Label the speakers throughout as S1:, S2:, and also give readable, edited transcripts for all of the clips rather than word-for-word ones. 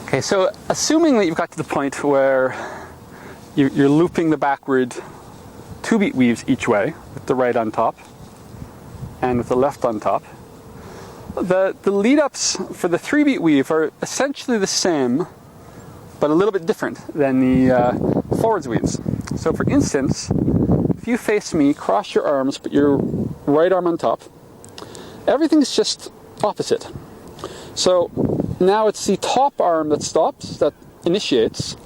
S1: Okay, so assuming that you've got to the point where you're looping the backward 2-beat weaves each way, with the right on top and with the left on top, the lead-ups for the 3-beat weave are essentially the same, but a little bit different than the forwards weaves. So for instance, if you face me, cross your arms, put your right arm on top, everything's just opposite. So now it's the top arm that stops, that initiates.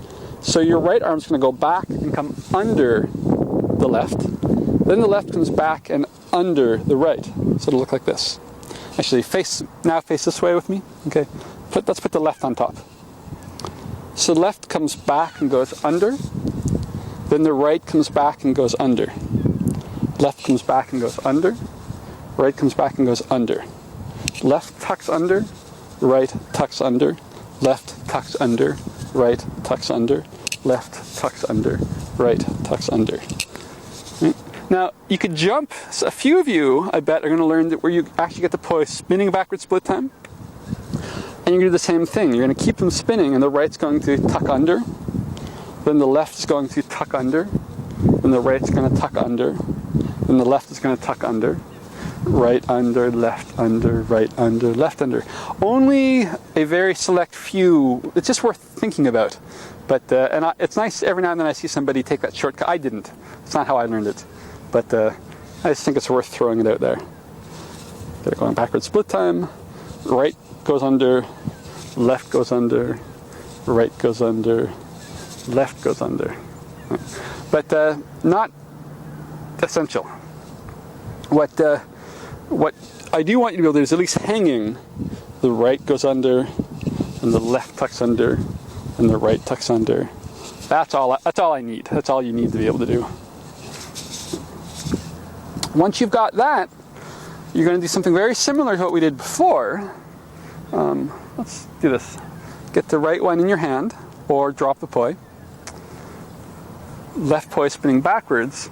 S1: So your right arm's going to go back and come under the left. Then the left comes back and under the right. So it'll look like this. Actually, face this way with me. Okay, let's put the left on top. So the left comes back and goes under. Then the right comes back and goes under. Left comes back and goes under. Right comes back and goes under. Left tucks under. Right tucks under. Left tucks under. Right tucks under. Left tucks under. Right tucks under. Right? Now, you could jump. So a few of you, I bet, are going to learn that where you actually get the poi spinning backward split time. And you're going to do the same thing. You're going to keep them spinning, and the right's going to tuck under. Then the left is going to tuck under. Then the right's going to tuck under. Then the left is going to tuck under. Right under, left under, right under, left under. Only a very select few. It's just worth thinking about. But it's nice every now and then I see somebody take that shortcut. I didn't. It's not how I learned it. But I just think it's worth throwing it out there. Get it going backward split time. Right goes under, left goes under, right goes under, left goes under. But not essential. What I do want you to be able to do is at least hanging, the right goes under, and the left tucks under, and the right tucks under. That's all I need. That's all you need to be able to do. Once you've got that, you're going to do something very similar to what we did before. Let's do this. Get the right one in your hand, or drop the poi. Left poi spinning backwards.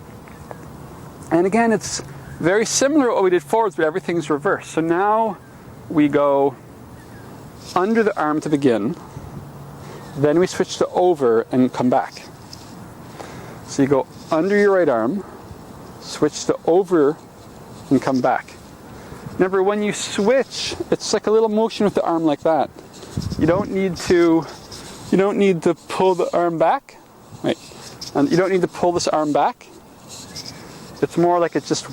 S1: And again, it's very similar to what we did forwards, but everything's reversed. So now we go under the arm to begin. Then we switch to over and come back. So you go under your right arm, switch to over, and come back. Remember, when you switch, it's like a little motion with the arm like that. You don't need to pull the arm back. Wait. And you don't need to pull this arm back. It's more like it just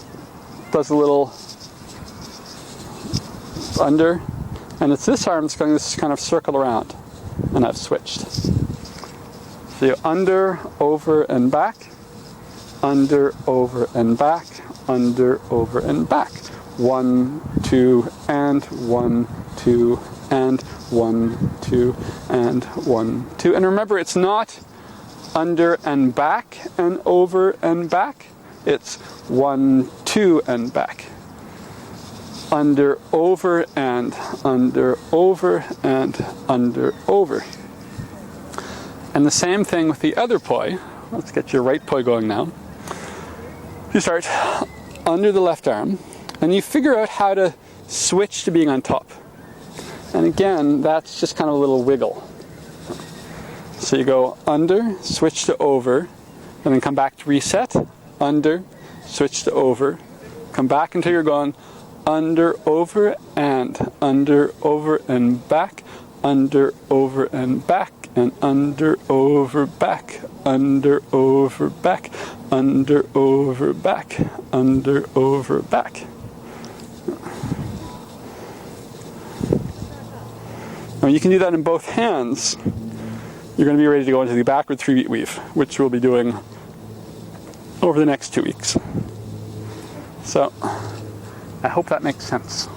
S1: does a little under, and it's this arm that's going to kind of circle around, and I've switched. So you under, over, and back, under, over, and back, under, over, and back. 1, 2, and 1, 2, and 1, 2, and 1, 2. And remember, it's not under and back and over and back. It's 1, 2, and back. Under, over, and under, over, and under, over. And the same thing with the other poi. Let's get your right poi going now. You start under the left arm, and you figure out how to switch to being on top. And again, that's just kind of a little wiggle. So you go under, switch to over, and then come back to reset. Under, switch to over, come back until you're going under, over, and back, under, over, and back, and under, over, back, under, over, back, under, over, back, under, over, back. Now you can do that in both hands. You're going to be ready to go into the backward 3-beat weave, which we'll be doing over the next 2 weeks. So, I hope that makes sense.